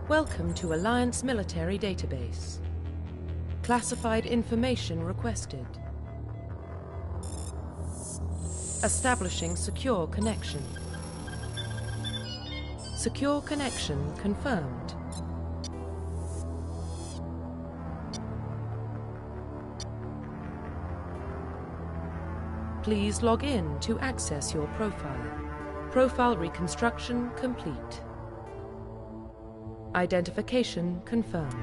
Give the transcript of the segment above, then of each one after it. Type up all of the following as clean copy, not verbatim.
Welcome to Alliance Military Database. Classified information requested. Establishing secure connection. Secure connection confirmed. Please log in to access your profile. Profile reconstruction complete. Identification confirmed.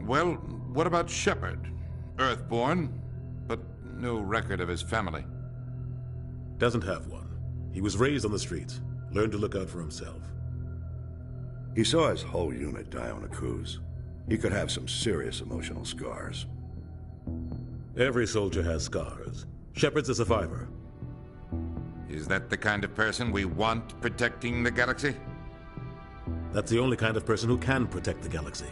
Well, what about Shepard? Earthborn, but no record of his family. Doesn't have one. He was raised on the streets, learned to look out for himself. He saw his whole unit die on a cruise. He could have some serious emotional scars. Every soldier has scars. Shepard's a survivor. Is that the kind of person we want protecting the galaxy? That's the only kind of person who can protect the galaxy.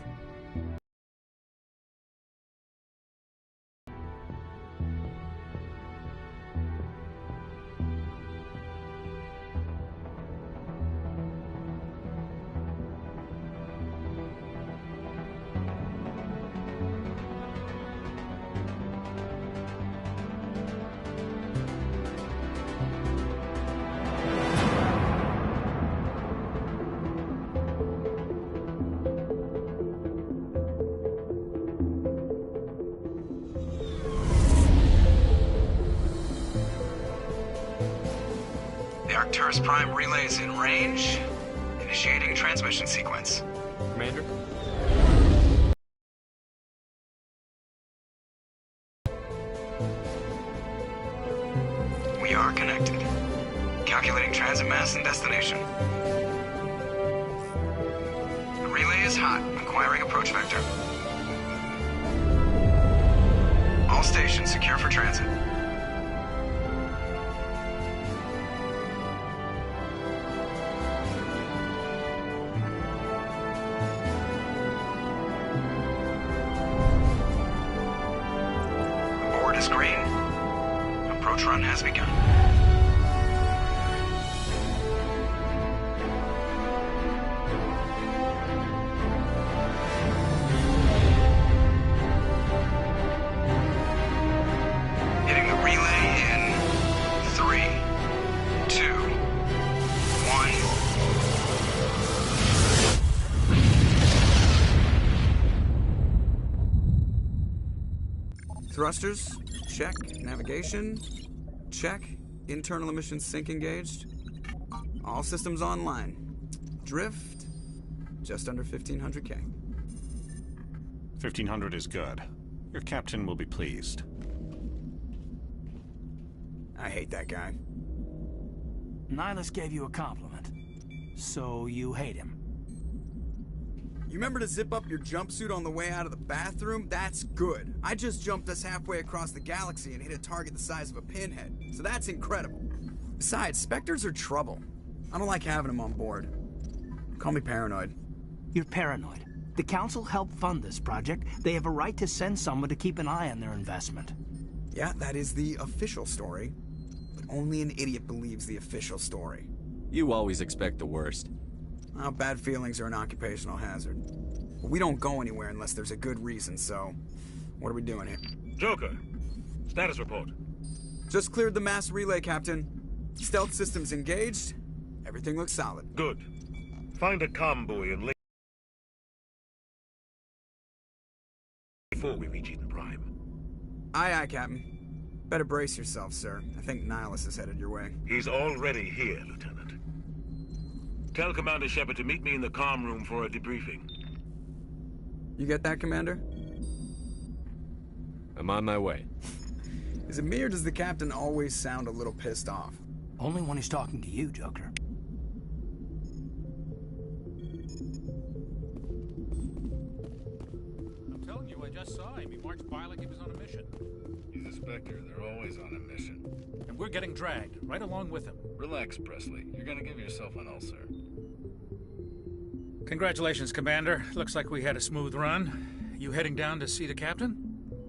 Arcturus Prime relays in range. Initiating transmission sequence. Commander? We are connected. Calculating transit mass and destination. The relay is hot. Acquiring approach vector. All stations secure for transit. Green. Approach run has begun. Hitting the relay in 3, 2, 1. Thrusters. Check. Navigation. Check. Internal emissions sync engaged. All systems online. Drift. Just under 1,500K. 1,500 is good. Your captain will be pleased. I hate that guy. Nihilus gave you a compliment. So you hate him. You remember to zip up your jumpsuit on the way out of the bathroom? That's good. I just jumped us halfway across the galaxy and hit a target the size of a pinhead. So that's incredible. Besides, Spectres are trouble. I don't like having them on board. Call me paranoid. You're paranoid. The Council helped fund this project. They have a right to send someone to keep an eye on their investment. Yeah, that is the official story. But only an idiot believes the official story. You always expect the worst. Well, bad feelings are an occupational hazard. But we don't go anywhere unless there's a good reason, so... What are we doing here? Joker, status report. Just cleared the mass relay, Captain. Stealth systems engaged. Everything looks solid. Good. Find a comm buoy and link before we reach Eden Prime. Aye, aye, Captain. Better brace yourself, sir. I think Nihilus is headed your way. He's already here, Lieutenant. Tell Commander Shepard to meet me in the comm room for a debriefing. You get that, Commander? I'm on my way. Is it me or does the captain always sound a little pissed off? Only when he's talking to you, Joker. I'm telling you, I just saw him. He marched by like he was on a mission. He's a spec Spectre. They're always on a mission. And we're getting dragged, right along with them. Relax, Presley. You're gonna give yourself an ulcer. Congratulations, Commander. Looks like we had a smooth run. You heading down to see the captain?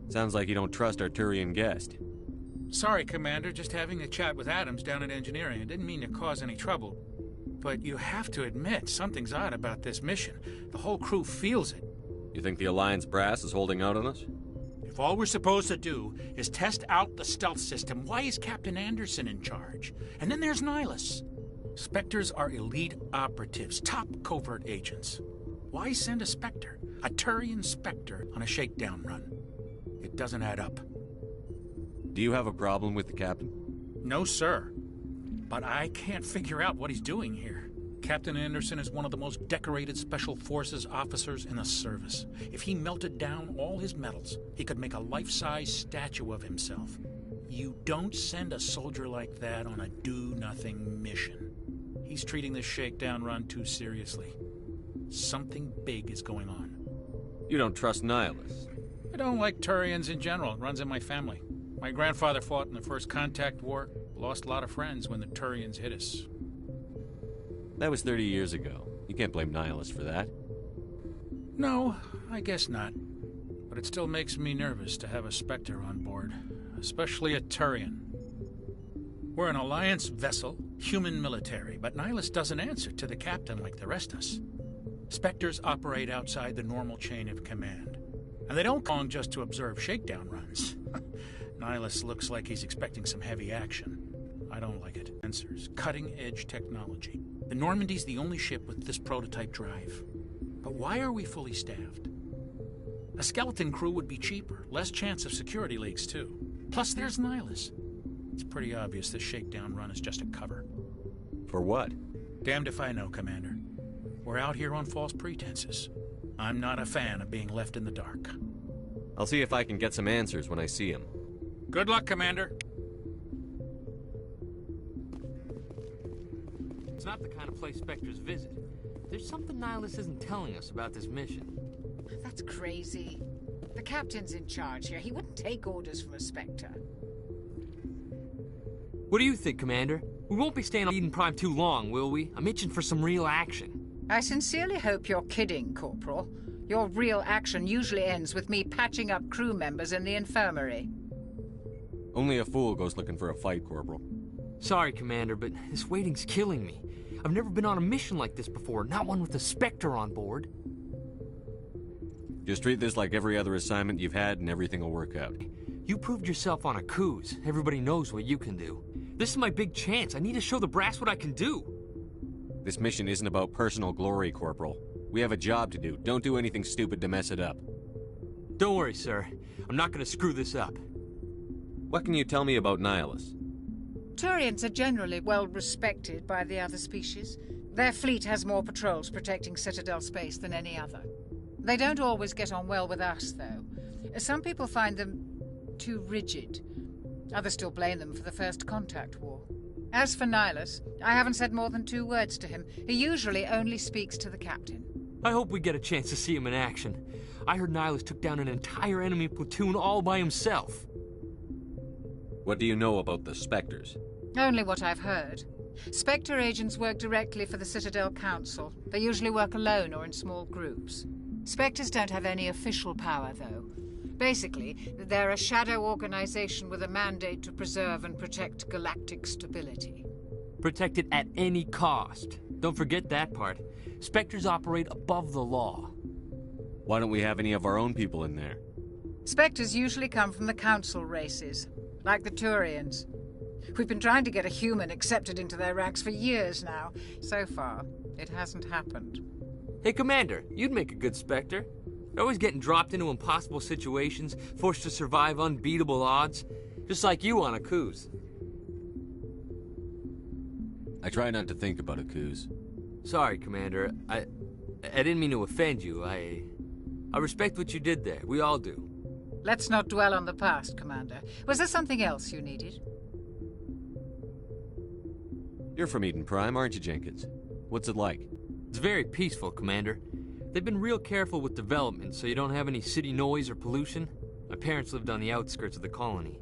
Sounds like you don't trust our Turian guest. Sorry, Commander. Just having a chat with Adams down at engineering. I didn't mean to cause any trouble. But you have to admit, something's odd about this mission. The whole crew feels it. You think the Alliance brass is holding out on us? If all we're supposed to do is test out the stealth system, why is Captain Anderson in charge? And then there's Nihilus. Spectres are elite operatives, top covert agents. Why send a Spectre, a Turian Spectre, on a shakedown run? It doesn't add up. Do you have a problem with the captain? No, sir. But I can't figure out what he's doing here. Captain Anderson is one of the most decorated Special Forces officers in the service. If he melted down all his medals, he could make a life-size statue of himself. You don't send a soldier like that on a do-nothing mission. He's treating this shakedown run too seriously. Something big is going on. You don't trust Nihilus? I don't like Turians in general. It runs in my family. My grandfather fought in the First Contact War. Lost a lot of friends when the Turians hit us. That was 30 years ago. You can't blame Nihilus for that. No, I guess not. But it still makes me nervous to have a Spectre on board, especially a Turian. We're an Alliance vessel, human military, but Nihilus doesn't answer to the captain like the rest of us. Spectres operate outside the normal chain of command. And they don't come just to observe shakedown runs. Nihilus looks like he's expecting some heavy action. I don't like it. Sensors, cutting-edge technology. The Normandy's the only ship with this prototype drive. But why are we fully staffed? A skeleton crew would be cheaper, less chance of security leaks too. Plus there's Nihilus. It's pretty obvious this shakedown run is just a cover. For what? Damned if I know, Commander. We're out here on false pretenses. I'm not a fan of being left in the dark. I'll see if I can get some answers when I see him. Good luck, Commander. It's not the kind of place Spectres visit. There's something Nihilus isn't telling us about this mission. That's crazy. The captain's in charge here. He wouldn't take orders from a Spectre. What do you think, Commander? We won't be staying on Eden Prime too long, will we? I'm itching for some real action. I sincerely hope you're kidding, Corporal. Your real action usually ends with me patching up crew members in the infirmary. Only a fool goes looking for a fight, Corporal. Sorry, Commander, but this waiting's killing me. I've never been on a mission like this before, not one with a Spectre on board. Just treat this like every other assignment you've had and everything will work out. You proved yourself on a cruise. Everybody knows what you can do. This is my big chance. I need to show the brass what I can do. This mission isn't about personal glory, Corporal. We have a job to do. Don't do anything stupid to mess it up. Don't worry, sir. I'm not going to screw this up. What can you tell me about Nihilus? Turians are generally well respected by the other species. Their fleet has more patrols protecting Citadel space than any other. They don't always get on well with us, though. Some people find them too rigid. Others still blame them for the First Contact War. As for Nihilus, I haven't said more than 2 words to him. He usually only speaks to the captain. I hope we get a chance to see him in action. I heard Nihilus took down an entire enemy platoon all by himself. What do you know about the Spectres? Only what I've heard. Spectre agents work directly for the Citadel Council. They usually work alone or in small groups. Spectres don't have any official power, though. Basically, they're a shadow organization with a mandate to preserve and protect galactic stability. Protect it at any cost. Don't forget that part. Spectres operate above the law. Why don't we have any of our own people in there? Spectres usually come from the Council races, like the Turians. We've been trying to get a human accepted into their ranks for years now. So far, it hasn't happened. Hey, Commander, you'd make a good Spectre. You're always getting dropped into impossible situations, forced to survive unbeatable odds, just like you on a cruise. I try not to think about a cruise. Sorry, Commander. I didn't mean to offend you. I respect what you did there. We all do. Let's not dwell on the past, Commander. Was there something else you needed? You're from Eden Prime, aren't you, Jenkins? What's it like? It's very peaceful, Commander. They've been real careful with development, so you don't have any city noise or pollution. My parents lived on the outskirts of the colony.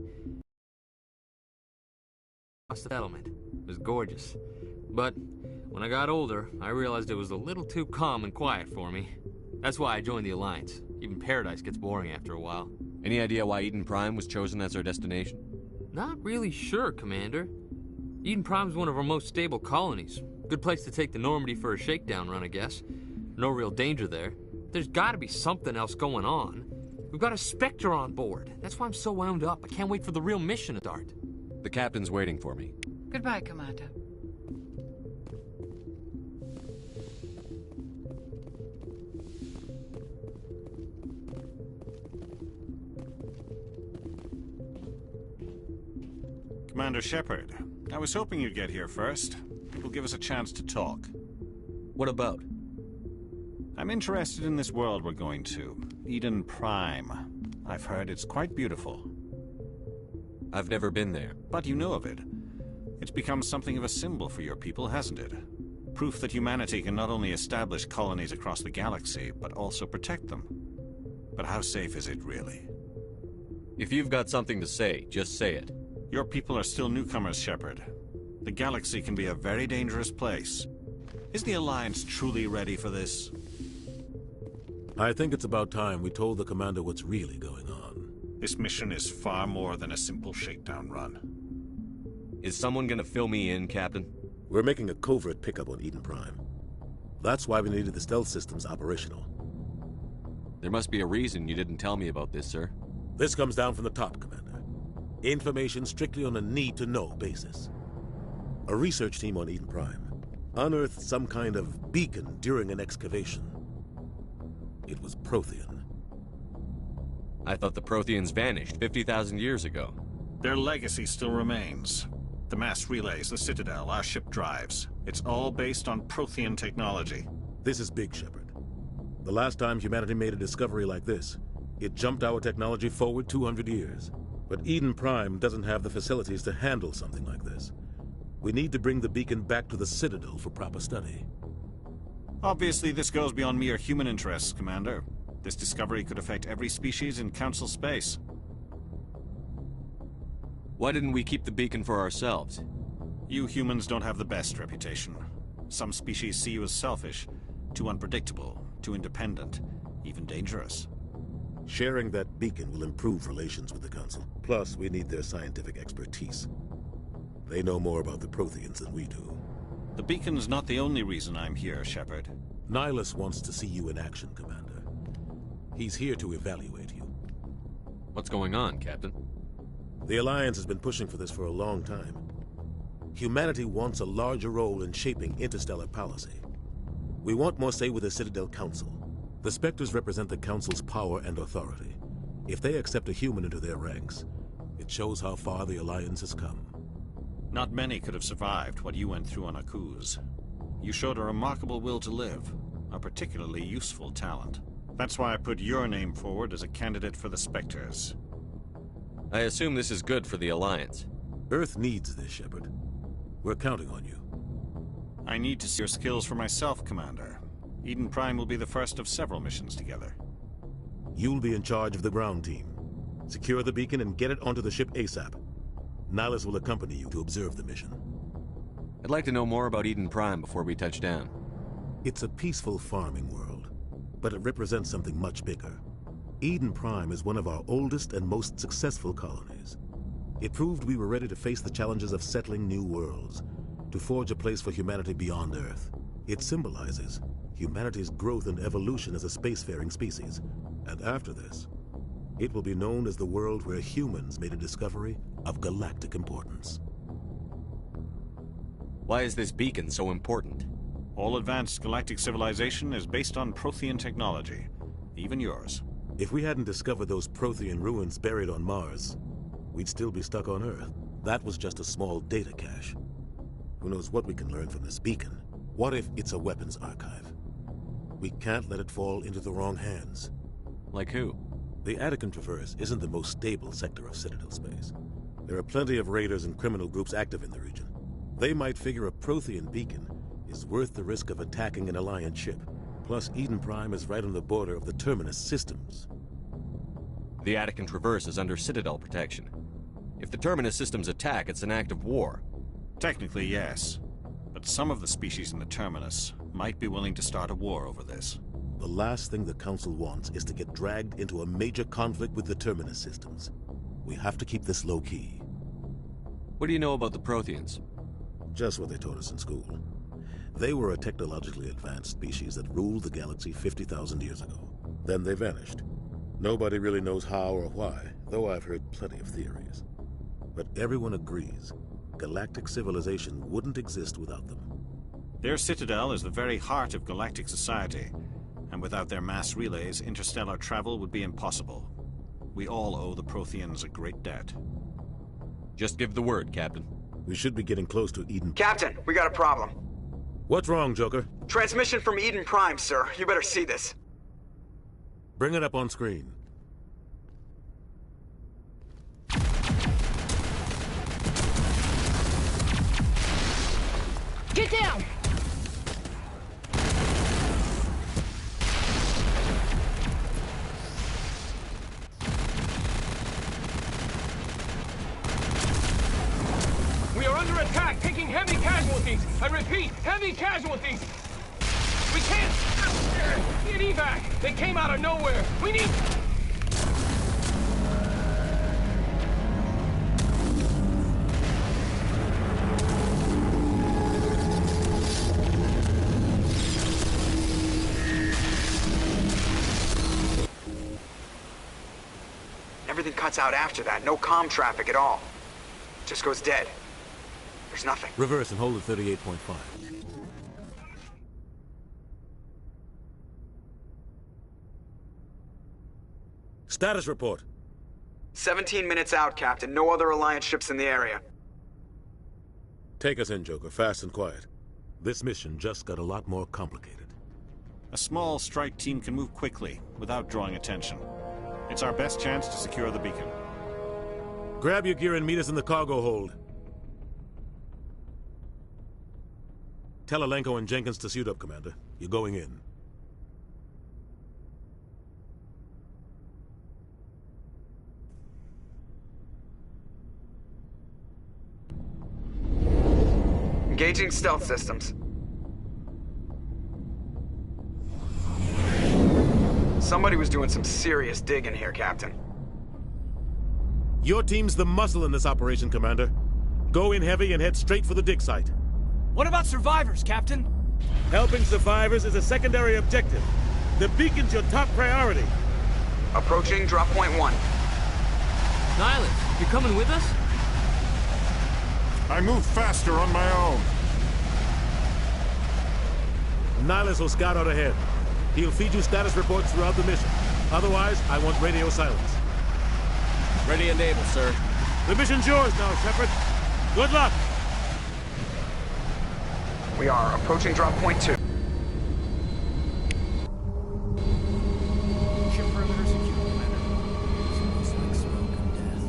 across the settlement. It was gorgeous. But when I got older, I realized it was a little too calm and quiet for me. That's why I joined the Alliance. Even Paradise gets boring after a while. Any idea why Eden Prime was chosen as our destination? Not really sure, Commander. Eden Prime's one of our most stable colonies. Good place to take the Normandy for a shakedown run, I guess. No real danger there. There's gotta be something else going on. We've got a Spectre on board. That's why I'm so wound up. I can't wait for the real mission to start. The captain's waiting for me. Goodbye, Commander. Commander Shepard, I was hoping you'd get here first. It will give us a chance to talk. What about? I'm interested in this world we're going to, Eden Prime. I've heard it's quite beautiful. I've never been there. But you know of it. It's become something of a symbol for your people, hasn't it? Proof that humanity can not only establish colonies across the galaxy, but also protect them. But how safe is it, really? If you've got something to say, just say it. Your people are still newcomers, Shepard. The galaxy can be a very dangerous place. Is the Alliance truly ready for this? I think it's about time we told the Commander what's really going on. This mission is far more than a simple shakedown run. Is someone gonna fill me in, Captain? We're making a covert pickup on Eden Prime. That's why we needed the stealth systems operational. There must be a reason you didn't tell me about this, sir. This comes down from the top, Commander. Information strictly on a need-to-know basis. A research team on Eden Prime unearthed some kind of beacon during an excavation. It was Prothean. I thought the Protheans vanished 50,000 years ago. Their legacy still remains. The mass relays, the Citadel, our ship drives. It's all based on Prothean technology. This is big, Shepard. The last time humanity made a discovery like this, it jumped our technology forward 200 years. But Eden Prime doesn't have the facilities to handle something like this. We need to bring the beacon back to the Citadel for proper study. Obviously, this goes beyond mere human interests, Commander. This discovery could affect every species in Council space. Why didn't we keep the beacon for ourselves? You humans don't have the best reputation. Some species see you as selfish, too unpredictable, too independent, even dangerous. Sharing that beacon will improve relations with the Council. Plus, we need their scientific expertise. They know more about the Protheans than we do. The beacon's not the only reason I'm here, Shepard. Nihilus wants to see you in action, Commander. He's here to evaluate you. What's going on, Captain? The Alliance has been pushing for this for a long time. Humanity wants a larger role in shaping interstellar policy. We want more say with the Citadel Council. The Spectres represent the Council's power and authority. If they accept a human into their ranks, it shows how far the Alliance has come. Not many could have survived what you went through on Akuz. You showed a remarkable will to live, a particularly useful talent. That's why I put your name forward as a candidate for the Spectres. I assume this is good for the Alliance. Earth needs this, Shepard. We're counting on you. I need to see your skills for myself, Commander. Eden Prime will be the first of several missions together. You'll be in charge of the ground team. Secure the beacon and get it onto the ship ASAP. Nihilus will accompany you to observe the mission. I'd like to know more about Eden Prime before we touch down. It's a peaceful farming world, but it represents something much bigger. Eden Prime is one of our oldest and most successful colonies. It proved we were ready to face the challenges of settling new worlds, to forge a place for humanity beyond Earth. It symbolizes humanity's growth and evolution as a spacefaring species. And after this, it will be known as the world where humans made a discovery of galactic importance. Why is this beacon so important? All advanced galactic civilization is based on Prothean technology, even yours. If we hadn't discovered those Prothean ruins buried on Mars, we'd still be stuck on Earth. That was just a small data cache. Who knows what we can learn from this beacon? What if it's a weapons archive? We can't let it fall into the wrong hands. Like who? The Attican Traverse isn't the most stable sector of Citadel space. There are plenty of raiders and criminal groups active in the region. They might figure a Prothean beacon is worth the risk of attacking an Alliance ship. Plus, Eden Prime is right on the border of the Terminus systems. The Attican Traverse is under Citadel protection. If the Terminus systems attack, it's an act of war. Technically, yes. But some of the species in the Terminus might be willing to start a war over this. The last thing the Council wants is to get dragged into a major conflict with the Terminus systems. We have to keep this low-key. What do you know about the Protheans? Just what they taught us in school. They were a technologically advanced species that ruled the galaxy 50,000 years ago. Then they vanished. Nobody really knows how or why, though I've heard plenty of theories. But everyone agrees, galactic civilization wouldn't exist without them. Their citadel is the very heart of galactic society, and without their mass relays, interstellar travel would be impossible. We all owe the Protheans a great debt. Just give the word, Captain. We should be getting close to Eden. Captain, we got a problem. What's wrong, Joker? Transmission from Eden Prime, sir. You better see this. Bring it up on screen. Get down! We are under attack, taking heavy casualties. I repeat, heavy casualties. We can't get evac. They came out of nowhere. We need... Everything cuts out after that. No comm traffic at all. Just goes dead. There's nothing. Reverse and hold at 38.5. Status report. 17 minutes out, Captain. No other Alliance ships in the area. Take us in, Joker, fast and quiet. This mission just got a lot more complicated. A small strike team can move quickly, without drawing attention. It's our best chance to secure the beacon. Grab your gear and meet us in the cargo hold. Tell Alenko and Jenkins to suit up, Commander. You're going in. Engaging stealth systems. Somebody was doing some serious digging here, Captain. Your team's the muscle in this operation, Commander. Go in heavy and head straight for the dig site. What about survivors, Captain? Helping survivors is a secondary objective. The beacon's your top priority. Approaching drop point 1. Nihilus, you coming with us? I move faster on my own. Nihilus will scout out ahead. He'll feed you status reports throughout the mission. Otherwise, I want radio silence. Ready and able, sir. The mission's yours now, Shepard. Good luck! We are approaching drop point 2. Ship perimeter secure, Commander. Smells like smoke and death.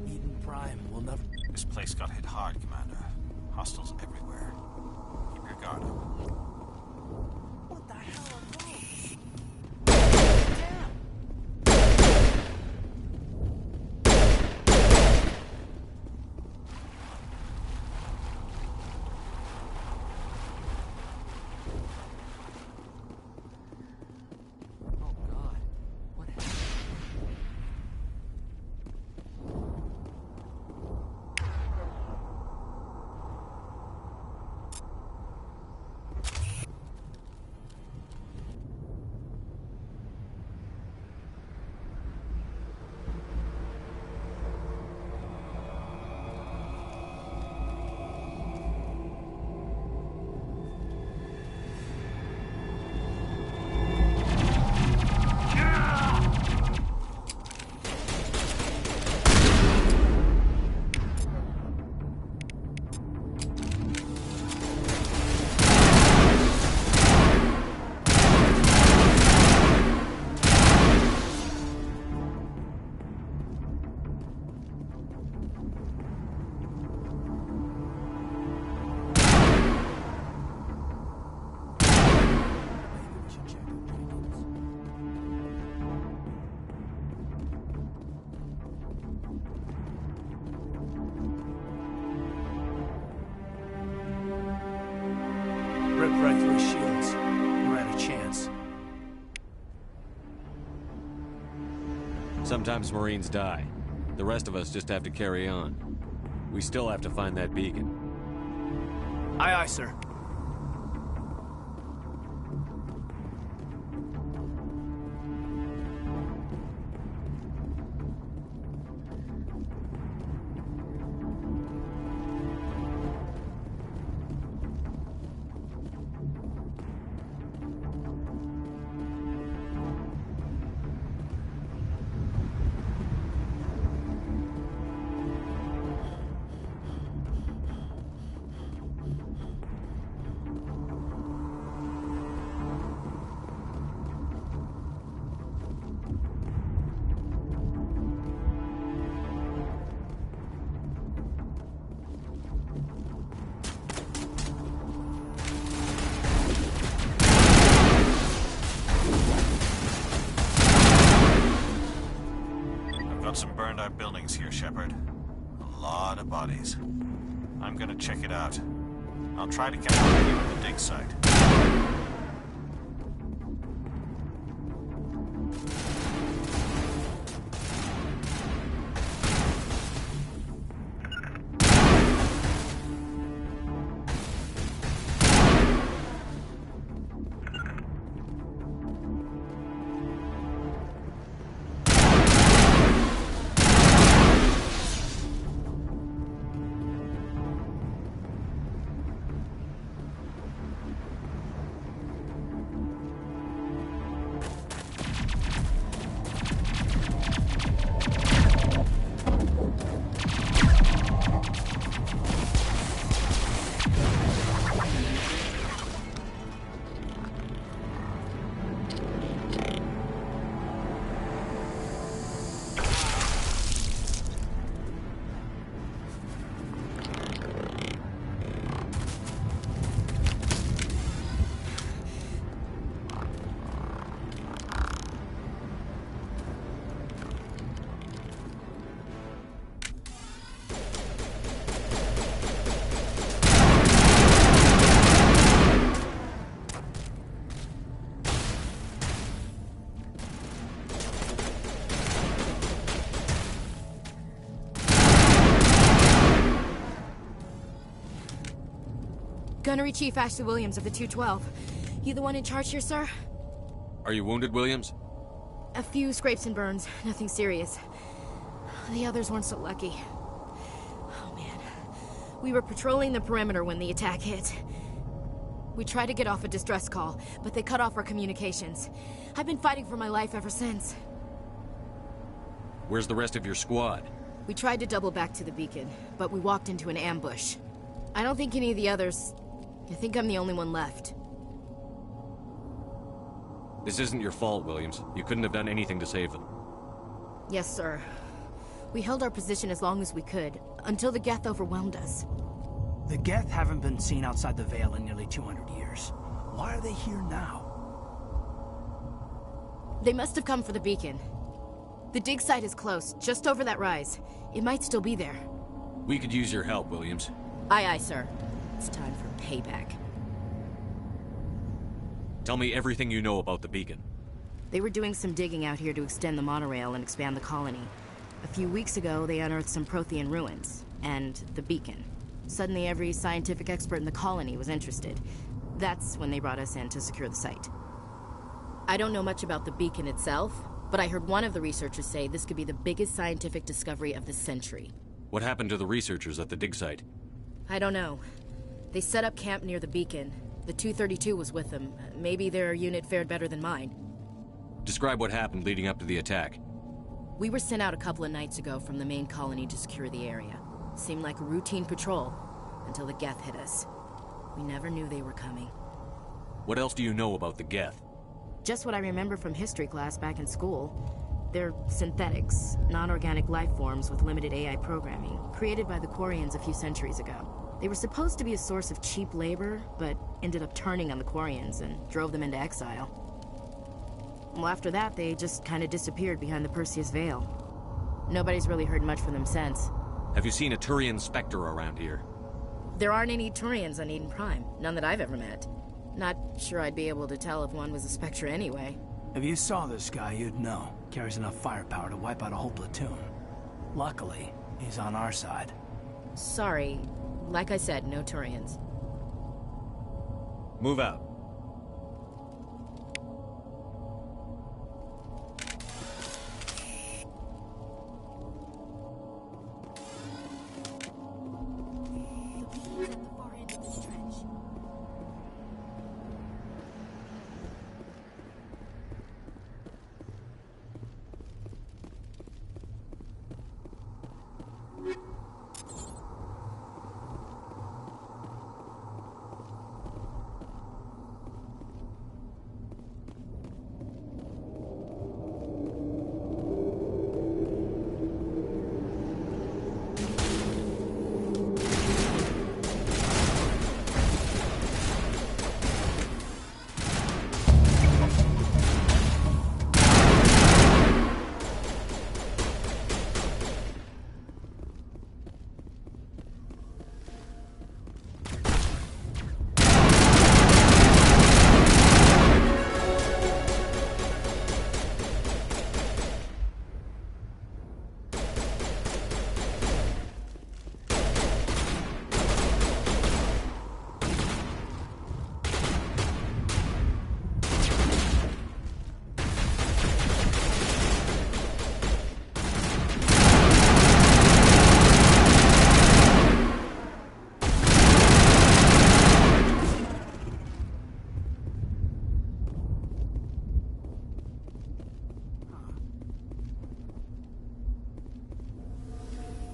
Eden Prime will never... This place got hit hard, Commander. Hostiles everywhere. Keep your guard up. What the hell are those? Oh, God. What happened? Sometimes Marines die. The rest of us just have to carry on. We still have to find that beacon. Aye, aye, sir. Some burned out buildings here, Shepard. A lot of bodies. I'm gonna check it out. I'll try to catch up with you at the dig site. Gunnery Chief Ashley Williams of the 212. You the one in charge here, sir? Are you wounded, Williams? A few scrapes and burns, nothing serious. The others weren't so lucky. Oh man. We were patrolling the perimeter when the attack hit. We tried to get off a distress call, but they cut off our communications. I've been fighting for my life ever since. Where's the rest of your squad? We tried to double back to the beacon, but we walked into an ambush. I don't think any of the others... I think I'm the only one left. This isn't your fault, Williams. You couldn't have done anything to save them. Yes, sir. We held our position as long as we could, until the Geth overwhelmed us. The Geth haven't been seen outside the Veil in nearly 200 years. Why are they here now? They must have come for the beacon. The dig site is close, just over that rise. It might still be there. We could use your help, Williams. Aye, aye, sir. It's time for payback. Tell me everything you know about the beacon. They were doing some digging out here to extend the monorail and expand the colony. A few weeks ago, they unearthed some Prothean ruins, and the beacon. Suddenly, every scientific expert in the colony was interested. That's when they brought us in to secure the site. I don't know much about the beacon itself, but I heard one of the researchers say this could be the biggest scientific discovery of the century. What happened to the researchers at the dig site? I don't know. They set up camp near the beacon. The 232 was with them. Maybe their unit fared better than mine. Describe what happened leading up to the attack. We were sent out a couple of nights ago from the main colony to secure the area. Seemed like a routine patrol, until the Geth hit us. We never knew they were coming. What else do you know about the Geth? Just what I remember from history class back in school. They're synthetics, non-organic life forms with limited AI programming, created by the Quarians a few centuries ago. They were supposed to be a source of cheap labor, but ended up turning on the Quarians and drove them into exile. Well, after that, they just kind of disappeared behind the Perseus Veil. Nobody's really heard much from them since. Have you seen a Turian Spectre around here? There aren't any Turians on Eden Prime. None that I've ever met. Not sure I'd be able to tell if one was a Spectre anyway. If you saw this guy, you'd know. Carries enough firepower to wipe out a whole platoon. Luckily, he's on our side. Sorry. Like I said, no Turians. Move out.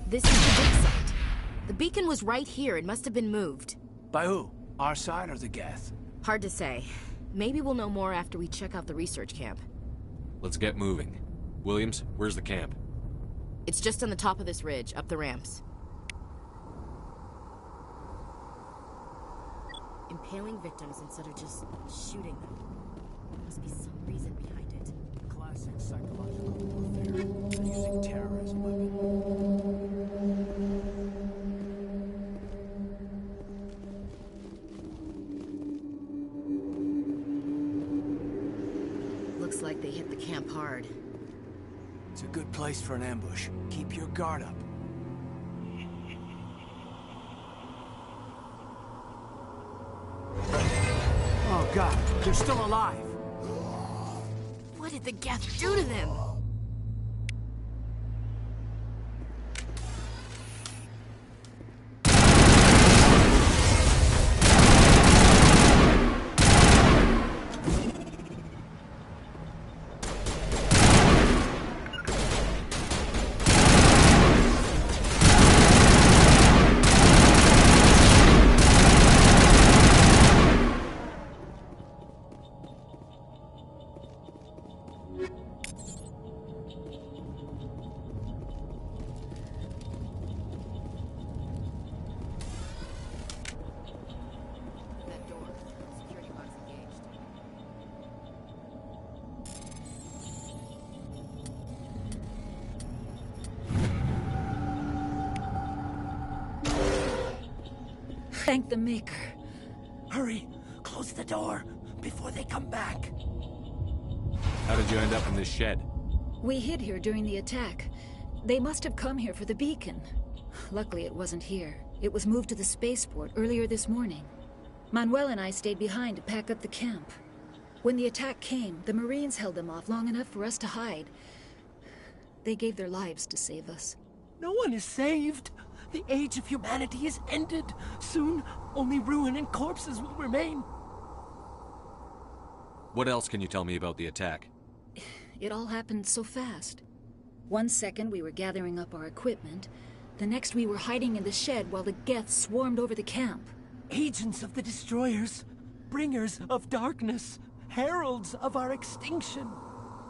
This is the dig site. The beacon was right here. It must have been moved. By who? Our side or the Geth? Hard to say. Maybe we'll know more after we check out the research camp. Let's get moving. Williams, where's the camp? It's just on the top of this ridge, up the ramps. Impaling victims instead of just shooting them. There must be some reason behind it. Classic psychological warfare. They're using terror as a weapon. Looks like they hit the camp hard. It's a good place for an ambush. Keep your guard up. Oh god, they're still alive! What did the Geth do to them? Thank the Maker. Hurry! Close the door before they come back. How did you end up in this shed? We hid here during the attack. They must have come here for the beacon. Luckily, it wasn't here. It was moved to the spaceport earlier this morning. Manuel and I stayed behind to pack up the camp. When the attack came, the Marines held them off long enough for us to hide. They gave their lives to save us. No one is saved. The age of humanity is ended. Soon, only ruin and corpses will remain. What else can you tell me about the attack? It all happened so fast. 1 second we were gathering up our equipment. The next we were hiding in the shed while the Geth swarmed over the camp. Agents of the destroyers. Bringers of darkness. Heralds of our extinction.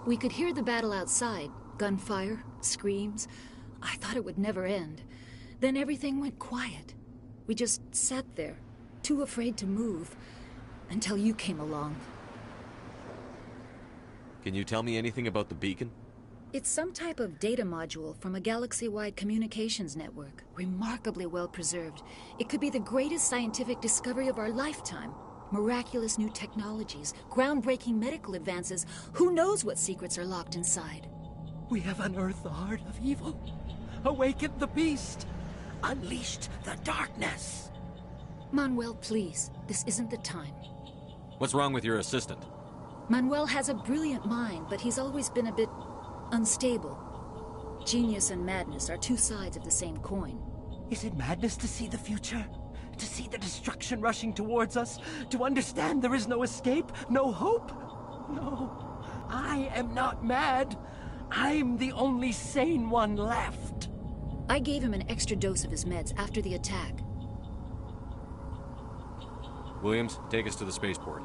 We could hear the battle outside. Gunfire, screams. I thought it would never end. Then everything went quiet. We just sat there, too afraid to move, until you came along. Can you tell me anything about the beacon? It's some type of data module from a galaxy-wide communications network, remarkably well preserved. It could be the greatest scientific discovery of our lifetime. Miraculous new technologies, groundbreaking medical advances. Who knows what secrets are locked inside? We have unearthed the heart of evil, awakened the beast, unleashed the darkness. Manuel, please. This isn't the time. What's wrong with your assistant? Manuel has a brilliant mind, but he's always been a bit unstable. Genius and madness are two sides of the same coin. Is it madness to see the future? To see the destruction rushing towards us? To understand there is no escape, no hope? No, I am not mad. I'm the only sane one left. I gave him an extra dose of his meds after the attack. Williams, take us to the spaceport.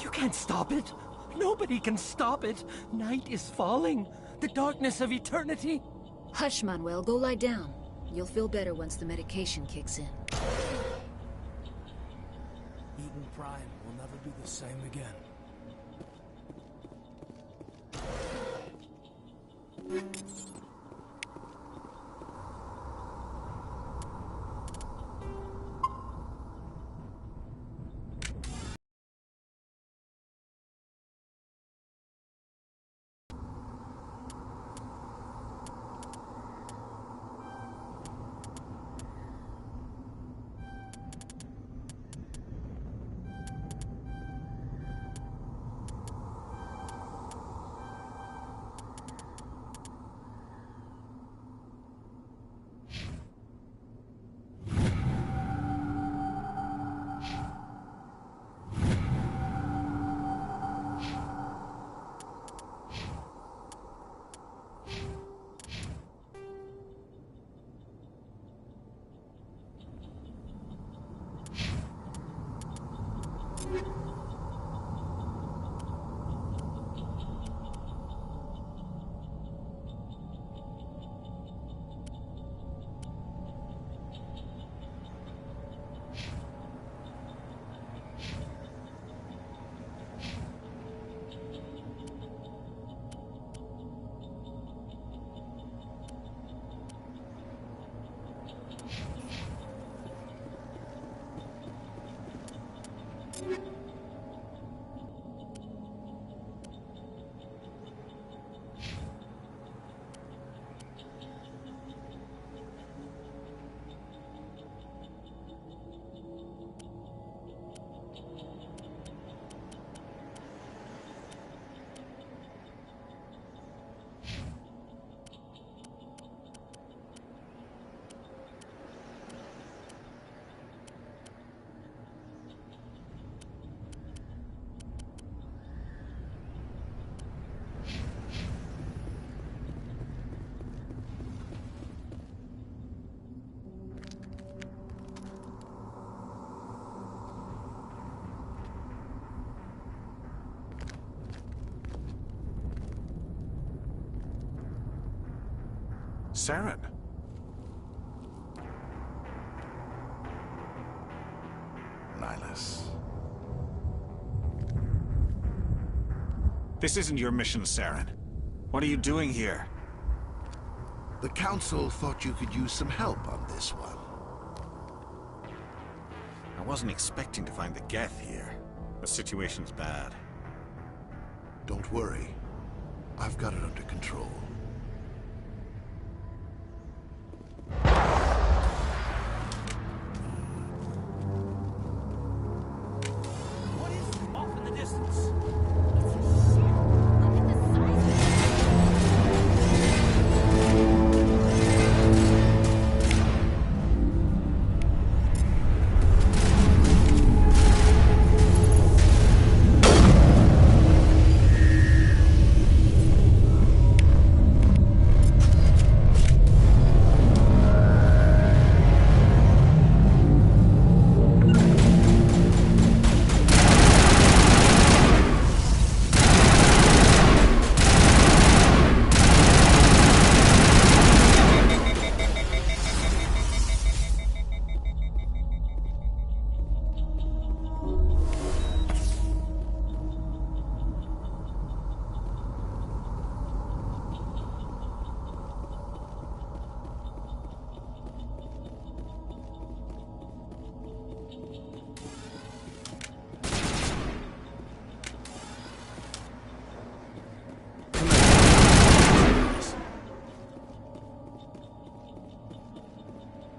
You can't stop it. Nobody can stop it. Night is falling. The darkness of eternity. Hush, Manuel. Go lie down. You'll feel better once the medication kicks in. Eden Prime will never be the same again. Saren. Nihilus. This isn't your mission, Saren. What are you doing here? The Council thought you could use some help on this one. I wasn't expecting to find the Geth here. The situation's bad. Don't worry. I've got it under control.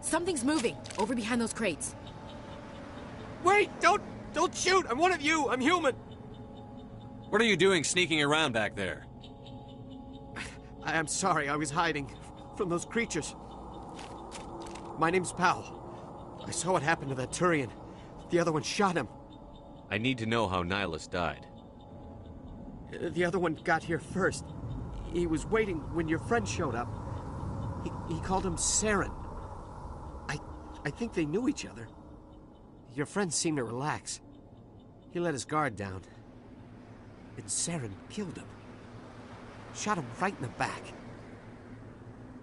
Something's moving, over behind those crates. Wait! Don't shoot! I'm one of you! I'm human! What are you doing sneaking around back there? I'm sorry, I was hiding from those creatures. My name's Powell. I saw what happened to that Turian. The other one shot him. I need to know how Nihilus died. The other one got here first. He was waiting when your friend showed up. He called him Saren. I think they knew each other. Your friend seemed to relax. He let his guard down. And Saren killed him. Shot him right in the back.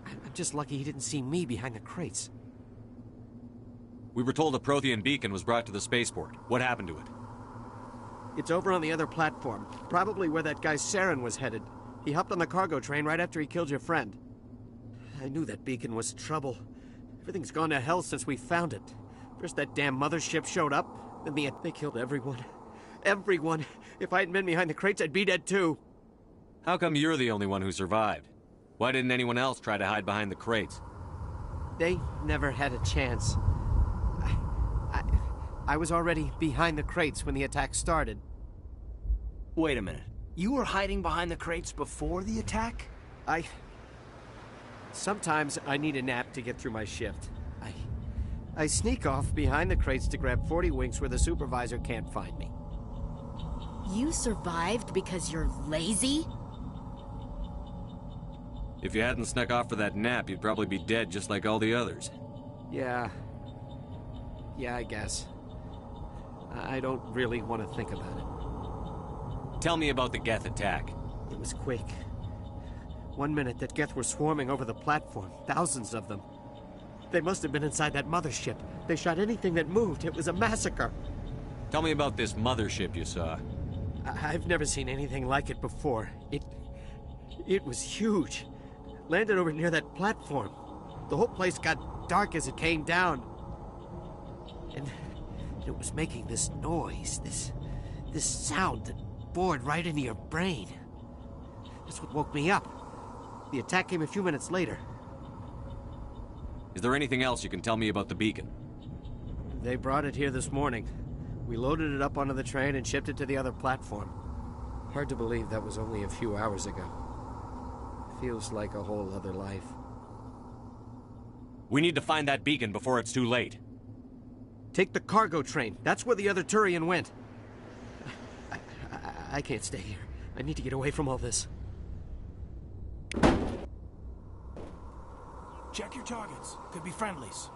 I'm just lucky he didn't see me behind the crates. We were told a Prothean beacon was brought to the spaceport. What happened to it? It's over on the other platform. Probably where that guy Saren was headed. He hopped on the cargo train right after he killed your friend. I knew that beacon was trouble. Everything's gone to hell since we found it. First that damn mothership showed up, then they killed everyone. Everyone. If I hadn't been behind the crates, I'd be dead too. How come you're the only one who survived? Why didn't anyone else try to hide behind the crates? They never had a chance. I was already behind the crates when the attack started. Wait a minute. You were hiding behind the crates before the attack? Sometimes I need a nap to get through my shift. I sneak off behind the crates to grab 40 winks where the supervisor can't find me. You survived because you're lazy? If you hadn't snuck off for that nap, you'd probably be dead just like all the others. Yeah, I guess. I don't really want to think about it. Tell me about the Geth attack. It was quick. 1 minute that Geth were swarming over the platform, thousands of them. They must have been inside that mothership. They shot anything that moved. It was a massacre. Tell me about this mothership you saw. I've never seen anything like it before. It was huge. Landed over near that platform. The whole place got dark as it came down. And it was making this noise, this sound that bored right into your brain. That's what woke me up. The attack came a few minutes later. Is there anything else you can tell me about the beacon? They brought it here this morning. We loaded it up onto the train and shipped it to the other platform. Hard to believe that was only a few hours ago. Feels like a whole other life. We need to find that beacon before it's too late. Take the cargo train. That's where the other Turian went. I can't stay here. I need to get away from all this. Check your targets. Could be friendlies.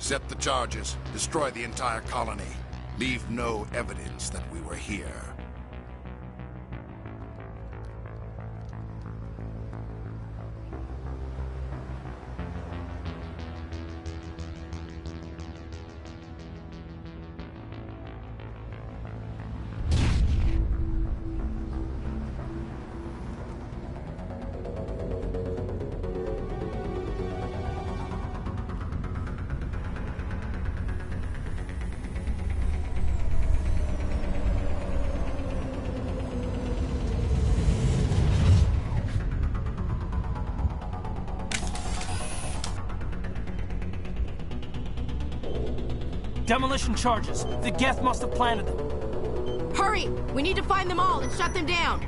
Set the charges. Destroy the entire colony. Leave no evidence that we were here. Demolition charges. The Geth must have planted them. Hurry! We need to find them all and shut them down.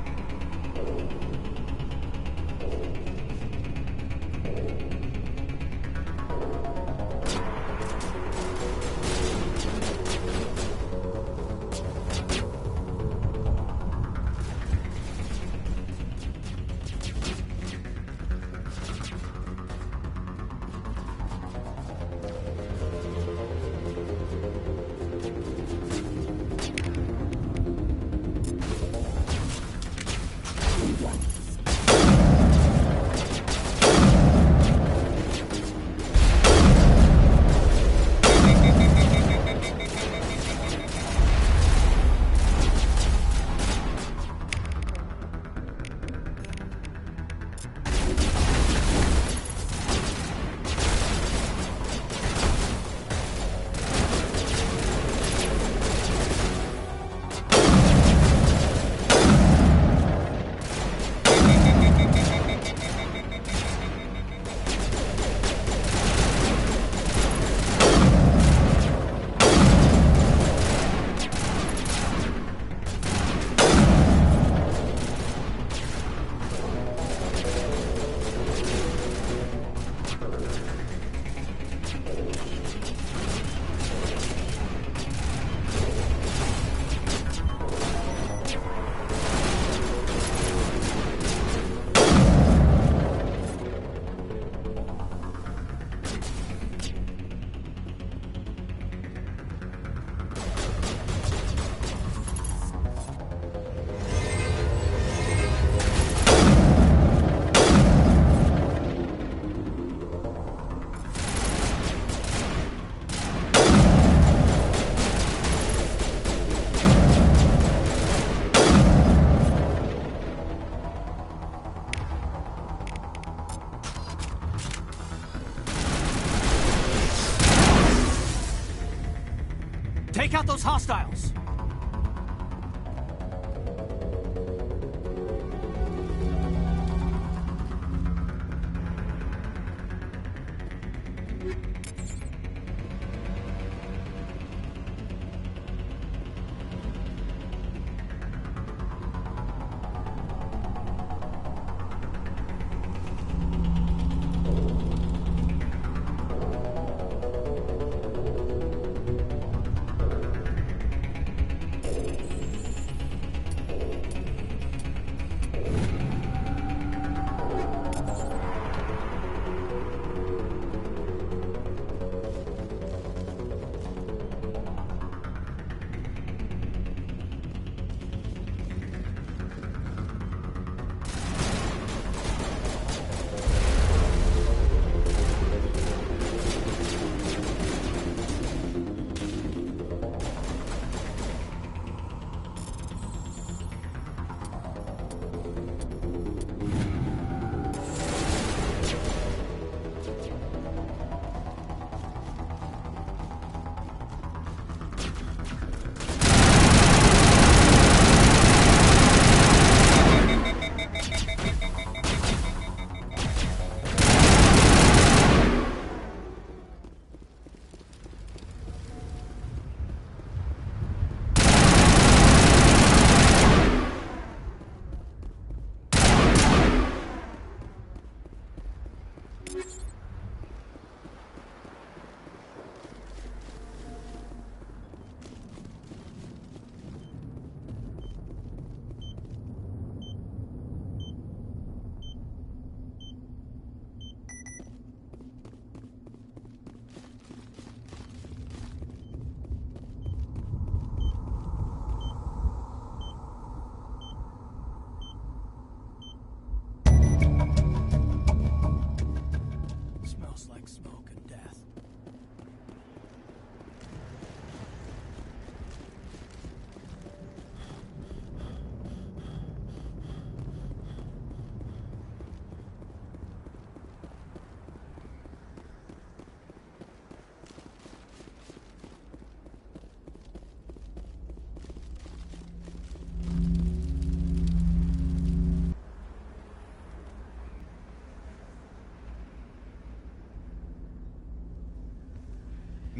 Take out those hostiles!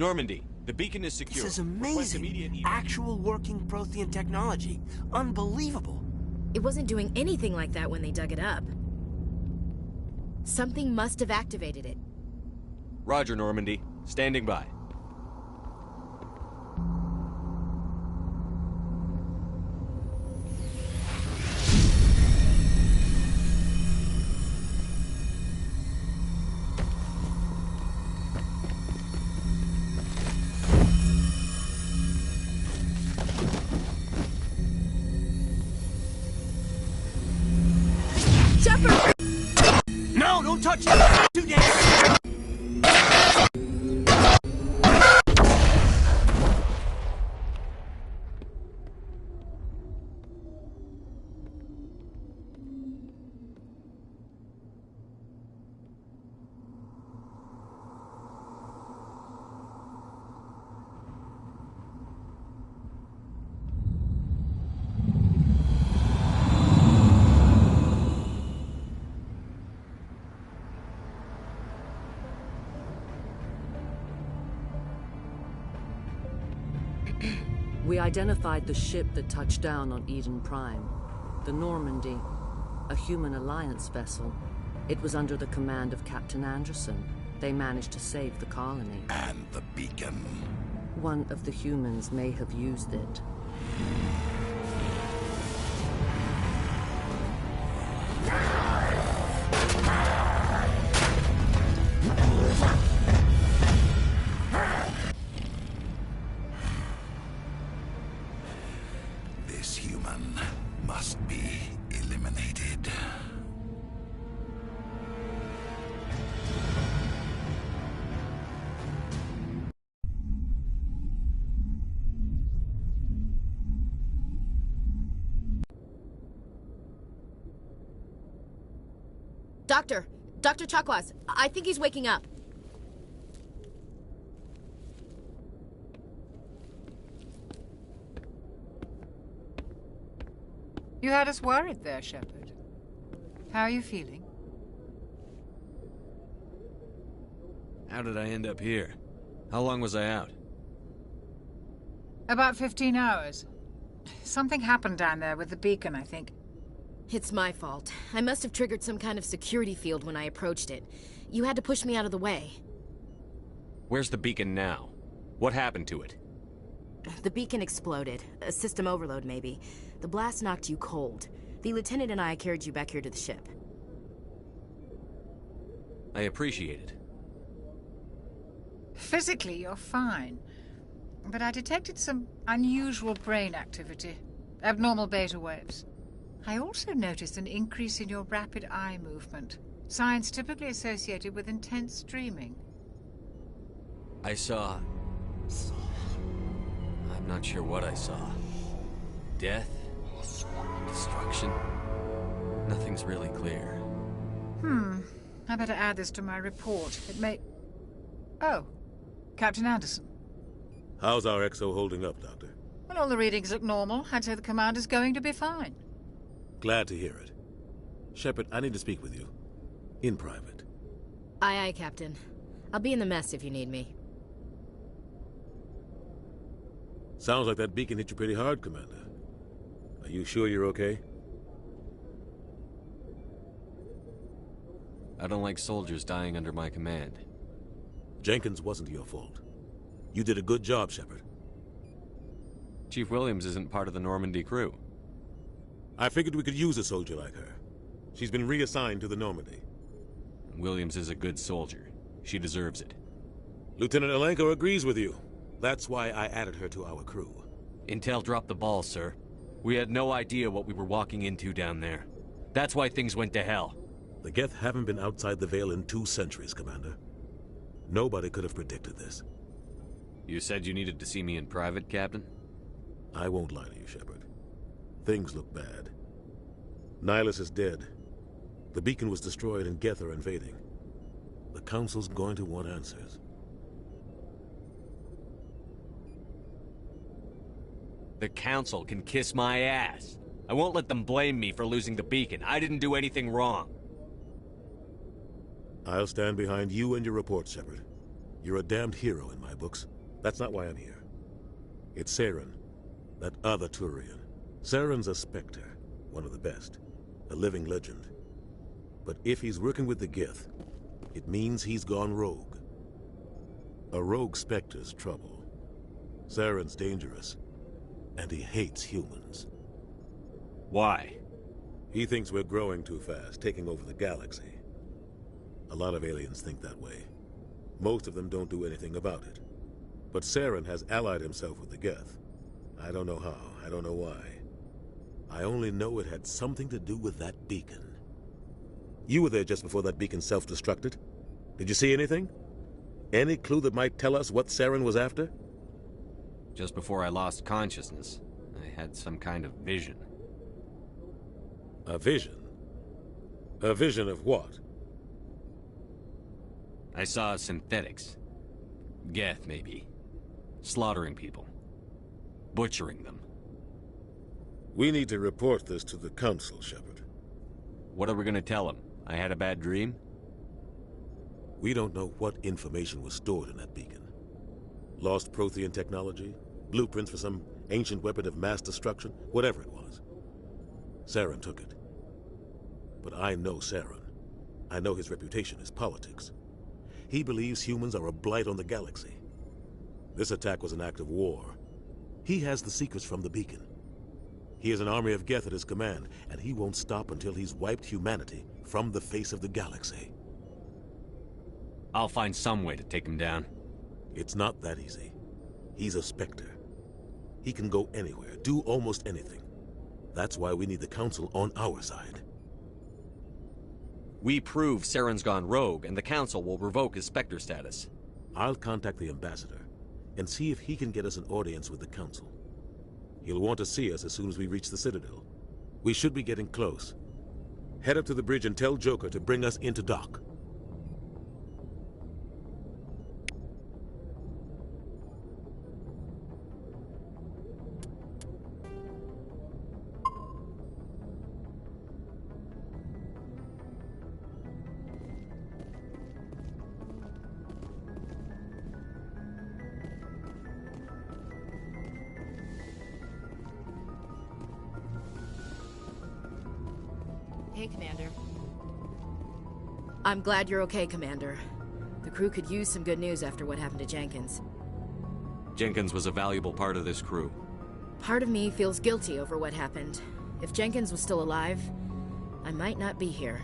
Normandy, the beacon is secure. This is Request amazing. immediate Actual working Prothean technology. Unbelievable. It wasn't doing anything like that when they dug it up. Something must have activated it. Roger, Normandy. Standing by. No, don't touch it! Too dangerous! We identified the ship that touched down on Eden Prime, the Normandy, a human alliance vessel. It was under the command of Captain Anderson. They managed to save the colony. And the beacon. One of the humans may have used it. This human must be eliminated. Dr. Chakwas, I think he's waking up. You had us worried there, Shepard. How are you feeling? How did I end up here? How long was I out? About 15 hours. Something happened down there with the beacon, I think. It's my fault. I must have triggered some kind of security field when I approached it. You had to push me out of the way. Where's the beacon now? What happened to it? The beacon exploded. A system overload, maybe. The blast knocked you cold. The lieutenant and I carried you back here to the ship. I appreciate it. Physically, you're fine. But I detected some unusual brain activity. Abnormal beta waves. I also noticed an increase in your rapid eye movement. Signs typically associated with intense dreaming. I saw... I'm not sure what I saw. Death? Destruction? Nothing's really clear. I better add this to my report. It may... Oh, Captain Anderson. How's our XO holding up, Doctor? Well, all the readings look normal. I'd say the commander's going to be fine. Glad to hear it. Shepard, I need to speak with you. In private. Aye, Captain. I'll be in the mess if you need me. Sounds like that beacon hit you pretty hard, Commander. Are you sure you're okay? I don't like soldiers dying under my command. Jenkins wasn't your fault. You did a good job, Shepard. Chief Williams isn't part of the Normandy crew. I figured we could use a soldier like her. She's been reassigned to the Normandy. Williams is a good soldier. She deserves it. Lieutenant Alenko agrees with you. That's why I added her to our crew. Intel dropped the ball, sir. We had no idea what we were walking into down there. That's why things went to hell. The Geth haven't been outside the Veil in 2 centuries, Commander. Nobody could have predicted this. You said you needed to see me in private, Captain? I won't lie to you, Shepard. Things look bad. Nihilus is dead. The beacon was destroyed and Geth are invading. The Council's going to want answers. The Council can kiss my ass. I won't let them blame me for losing the beacon. I didn't do anything wrong. I'll stand behind you and your report, Shepard. You're a damned hero in my books. That's not why I'm here. It's Saren, that other Turian. Saren's a Spectre, one of the best, a living legend. But if he's working with the Gith, it means he's gone rogue. A rogue Spectre's trouble. Saren's dangerous, and he hates humans. Why? He thinks we're growing too fast, taking over the galaxy. A lot of aliens think that way. Most of them don't do anything about it. But Saren has allied himself with the Geth. I don't know how, I don't know why. I only know it had something to do with that beacon. You were there just before that beacon self-destructed. Did you see anything? Any clue that might tell us what Saren was after? Just before I lost consciousness, I had some kind of vision. A vision? A vision of what? I saw synthetics. Geth, maybe. Slaughtering people. Butchering them. We need to report this to the Council, Shepard. What are we gonna tell them? I had a bad dream? We don't know what information was stored in that beacon. Lost Prothean technology? Blueprints for some ancient weapon of mass destruction? Whatever it was. Saren took it. But I know Saren. I know his reputation is politics. He believes humans are a blight on the galaxy. This attack was an act of war. He has the secrets from the beacon. He has an army of Geth at his command, and he won't stop until he's wiped humanity from the face of the galaxy. I'll find some way to take him down. It's not that easy. He's a Spectre. He can go anywhere, do almost anything. That's why we need the Council on our side. We prove Saren's gone rogue, and the Council will revoke his Spectre status. I'll contact the Ambassador, and see if he can get us an audience with the Council. He'll want to see us as soon as we reach the Citadel. We should be getting close. Head up to the bridge and tell Joker to bring us into dock. Hey, Commander. I'm glad you're okay, Commander. The crew could use some good news after what happened to Jenkins. Jenkins was a valuable part of this crew. Part of me feels guilty over what happened. If Jenkins was still alive, I might not be here.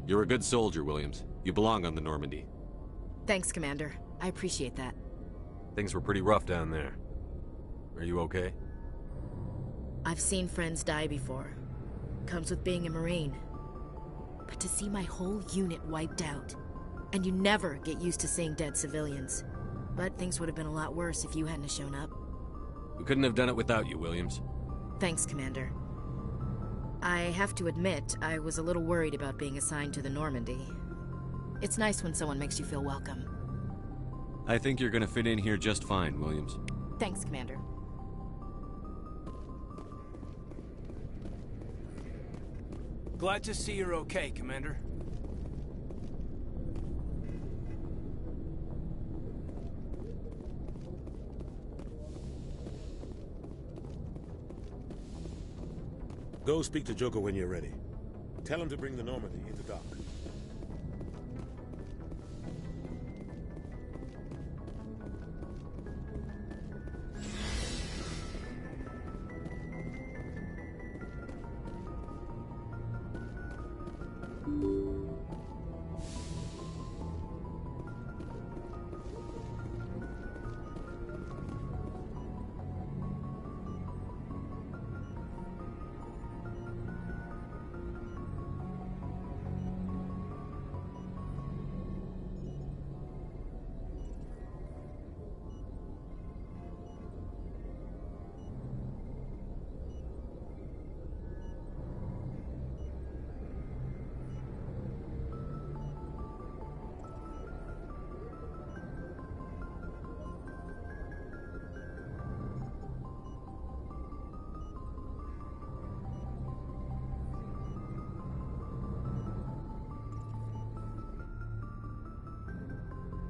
You're a good soldier, Williams. You belong on the Normandy. Thanks, Commander. I appreciate that. Things were pretty rough down there. Are you okay? I've seen friends die before. Comes with being a Marine. But to see my whole unit wiped out, and you never get used to seeing dead civilians. But things would have been a lot worse if you hadn't shown up. We couldn't have done it without you, Williams. Thanks, Commander. I have to admit, I was a little worried about being assigned to the Normandy. It's nice when someone makes you feel welcome. I think you're gonna fit in here just fine, Williams. Thanks, Commander. Glad to see you're okay, Commander. Go speak to Joker when you're ready. Tell him to bring the Normandy into dock.